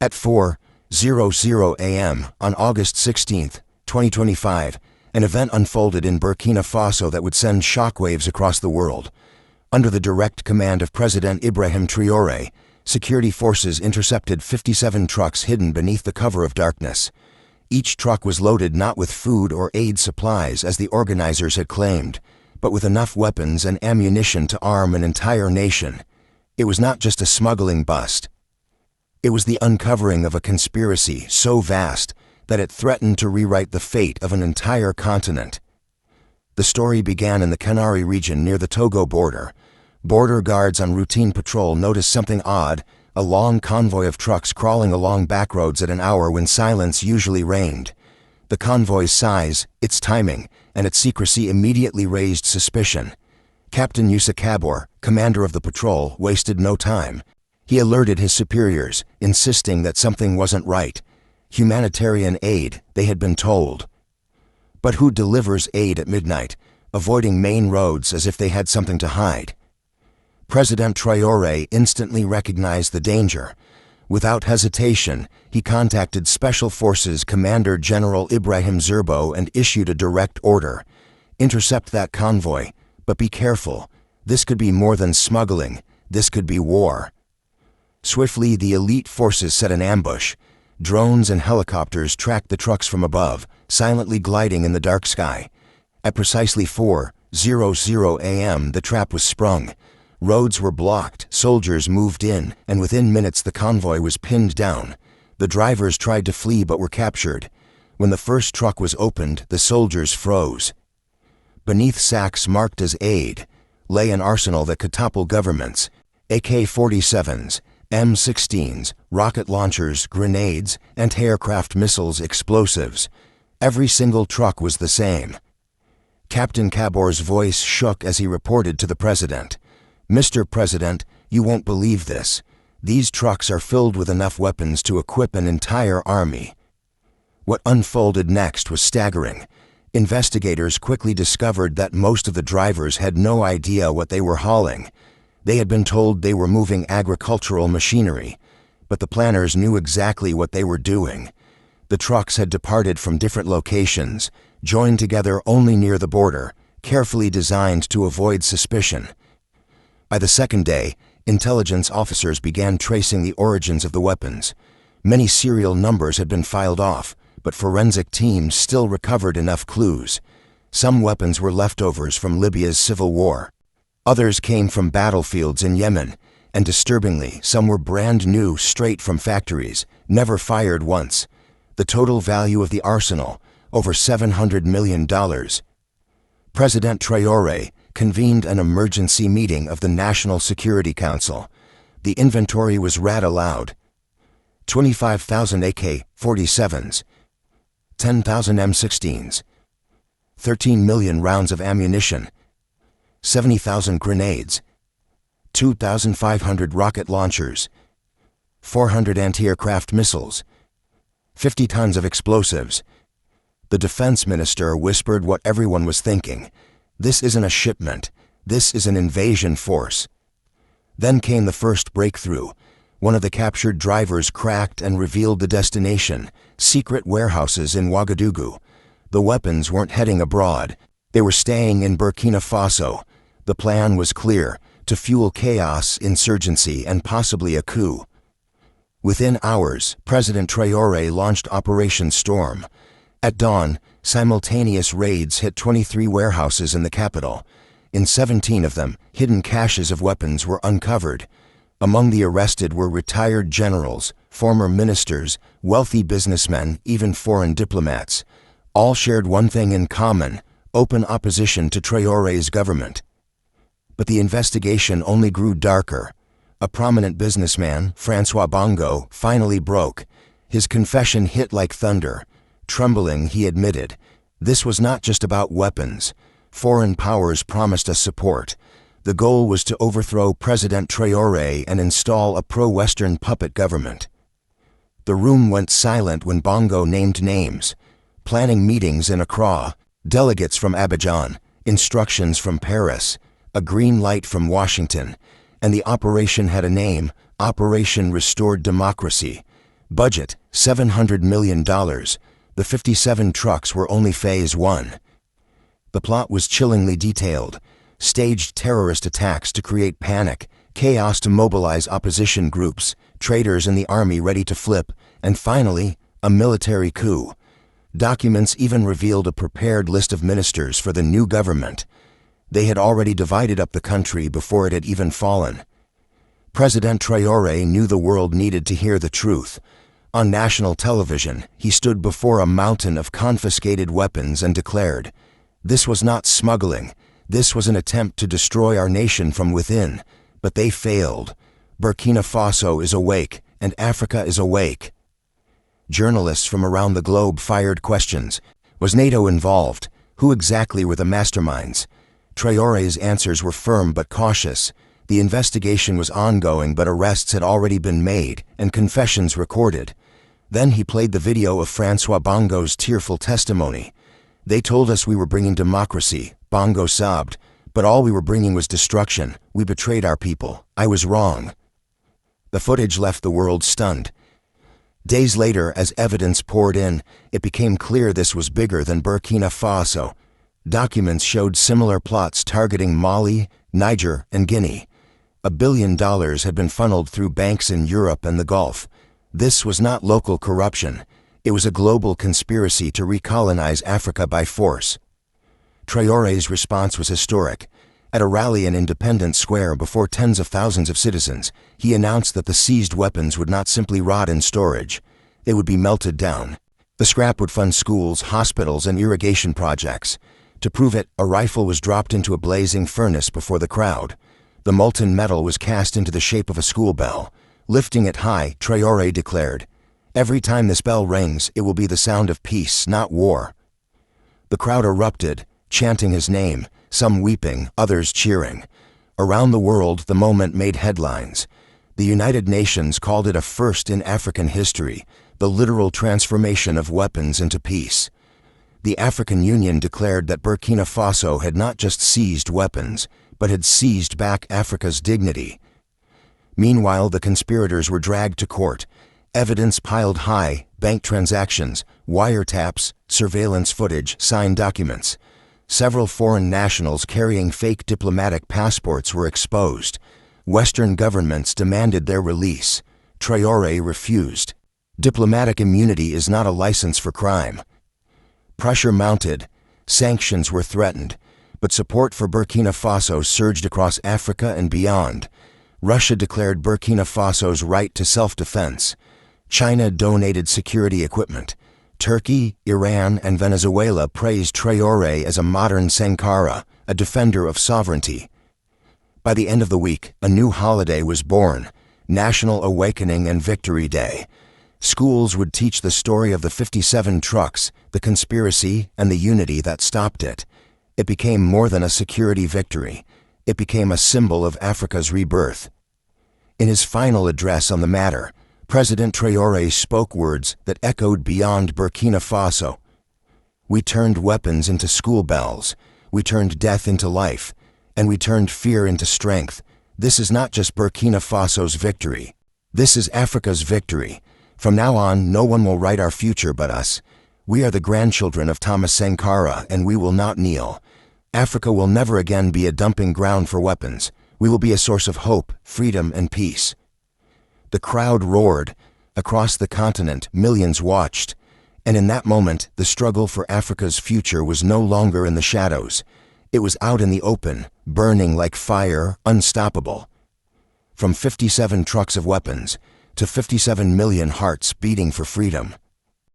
At 4:00 a.m. on August 16, 2025, an event unfolded in Burkina Faso that would send shockwaves across the world. Under the direct command of President Ibrahim Traoré, security forces intercepted 57 trucks hidden beneath the cover of darkness. Each truck was loaded not with food or aid supplies as the organizers had claimed, but with enough weapons and ammunition to arm an entire nation. It was not just a smuggling bust. It was the uncovering of a conspiracy so vast that it threatened to rewrite the fate of an entire continent. The story began in the Canary region near the Togo border. Border guards on routine patrol noticed something odd, a long convoy of trucks crawling along back roads at an hour when silence usually reigned. The convoy's size, its timing, and its secrecy immediately raised suspicion. Captain Yusa Kabor, commander of the patrol, wasted no time. He alerted his superiors, insisting that something wasn't right. Humanitarian aid, they had been told. But who delivers aid at midnight, avoiding main roads as if they had something to hide? President Traoré instantly recognized the danger. Without hesitation, he contacted Special Forces Commander General Ibrahim Zerbo and issued a direct order. Intercept that convoy, but be careful. This could be more than smuggling. This could be war. Swiftly, the elite forces set an ambush. Drones and helicopters tracked the trucks from above, silently gliding in the dark sky. At precisely 4:00 a.m., the trap was sprung. Roads were blocked, soldiers moved in, and within minutes the convoy was pinned down. The drivers tried to flee but were captured. When the first truck was opened, the soldiers froze. Beneath sacks marked as aid lay an arsenal that could topple governments: AK-47s, M16s, rocket launchers, grenades, anti-aircraft missiles, explosives. Every single truck was the same. Captain Kabor's voice shook as he reported to the president. "Mr. President, you won't believe this. These trucks are filled with enough weapons to equip an entire army." What unfolded next was staggering. Investigators quickly discovered that most of the drivers had no idea what they were hauling. They had been told they were moving agricultural machinery, but the planners knew exactly what they were doing. The trucks had departed from different locations, joined together only near the border, carefully designed to avoid suspicion. By the second day, intelligence officers began tracing the origins of the weapons. Many serial numbers had been filed off, but forensic teams still recovered enough clues. Some weapons were leftovers from Libya's civil war. Others came from battlefields in Yemen, and disturbingly, some were brand new straight from factories, never fired once. The total value of the arsenal, over $700 million. President Traoré convened an emergency meeting of the National Security Council. The inventory was read aloud. 25,000 AK-47s, 10,000 M16s, 13 million rounds of ammunition, 70,000 grenades, 2,500 rocket launchers, 400 anti-aircraft missiles, 50 tons of explosives. The defense minister whispered what everyone was thinking. This isn't a shipment. This is an invasion force. Then came the first breakthrough. One of the captured drivers cracked and revealed the destination: secret warehouses in Ouagadougou. The weapons weren't heading abroad. They were staying in Burkina Faso. The plan was clear: to fuel chaos, insurgency, and possibly a coup. Within hours, President Traoré launched Operation Storm. At dawn, simultaneous raids hit 23 warehouses in the capital. In 17 of them, hidden caches of weapons were uncovered. Among the arrested were retired generals, former ministers, wealthy businessmen, even foreign diplomats. All shared one thing in common: open opposition to Traoré's government. But the investigation only grew darker. A prominent businessman, François Bongo, finally broke. His confession hit like thunder. Trembling, he admitted, this was not just about weapons. Foreign powers promised us support. The goal was to overthrow President Traoré and install a pro-Western puppet government. The room went silent when Bongo named names. Planning meetings in Accra, delegates from Abidjan, instructions from Paris, a green light from Washington, and the operation had a name: Operation Restored Democracy. Budget, $700 million. The 57 trucks were only Phase 1. The plot was chillingly detailed. Staged terrorist attacks to create panic, chaos to mobilize opposition groups, traitors in the army ready to flip, and finally, a military coup. Documents even revealed a prepared list of ministers for the new government. They had already divided up the country before it had even fallen. President Traoré knew the world needed to hear the truth. On national television, he stood before a mountain of confiscated weapons and declared, "This was not smuggling. This was an attempt to destroy our nation from within, but they failed. Burkina Faso is awake, and Africa is awake." Journalists from around the globe fired questions. Was NATO involved? Who exactly were the masterminds? Traoré's answers were firm but cautious. The investigation was ongoing, but arrests had already been made and confessions recorded. Then he played the video of François Bongo's tearful testimony. "They told us we were bringing democracy," Bongo sobbed, "but all we were bringing was destruction. We betrayed our people. I was wrong." The footage left the world stunned. Days later, as evidence poured in, it became clear this was bigger than Burkina Faso. Documents showed similar plots targeting Mali, Niger, and Guinea. $1 billion had been funneled through banks in Europe and the Gulf. This was not local corruption. It was a global conspiracy to recolonize Africa by force. Traoré's response was historic. At a rally in Independence Square before tens of thousands of citizens, he announced that the seized weapons would not simply rot in storage. They would be melted down. The scrap would fund schools, hospitals, and irrigation projects. To prove it, a rifle was dropped into a blazing furnace before the crowd. The molten metal was cast into the shape of a school bell. Lifting it high, Traoré declared, "Every time this bell rings, it will be the sound of peace, not war." The crowd erupted, chanting his name, some weeping, others cheering. Around the world, the moment made headlines. The United Nations called it a first in African history, the literal transformation of weapons into peace. The African Union declared that Burkina Faso had not just seized weapons, but had seized back Africa's dignity. Meanwhile, the conspirators were dragged to court. Evidence piled high, bank transactions, wiretaps, surveillance footage, signed documents. Several foreign nationals carrying fake diplomatic passports were exposed. Western governments demanded their release. Traoré refused. Diplomatic immunity is not a license for crime. Pressure mounted. Sanctions were threatened. But support for Burkina Faso surged across Africa and beyond. Russia declared Burkina Faso's right to self-defense. China donated security equipment. Turkey, Iran, and Venezuela praised Traoré as a modern Sankara, a defender of sovereignty. By the end of the week, a new holiday was born, National Awakening and Victory Day. Schools would teach the story of the 57 trucks, the conspiracy, and the unity that stopped it. It became more than a security victory. It became a symbol of Africa's rebirth. In his final address on the matter, President Traoré spoke words that echoed beyond Burkina Faso. "We turned weapons into school bells. We turned death into life. And we turned fear into strength. This is not just Burkina Faso's victory. This is Africa's victory. From now on, no one will write our future but us. We are the grandchildren of Thomas Sankara, and we will not kneel. Africa will never again be a dumping ground for weapons. We will be a source of hope, freedom, and peace." The crowd roared. Across the continent, millions watched. And in that moment, the struggle for Africa's future was no longer in the shadows. It was out in the open, burning like fire, unstoppable. From 57 trucks of weapons to 57 million hearts beating for freedom.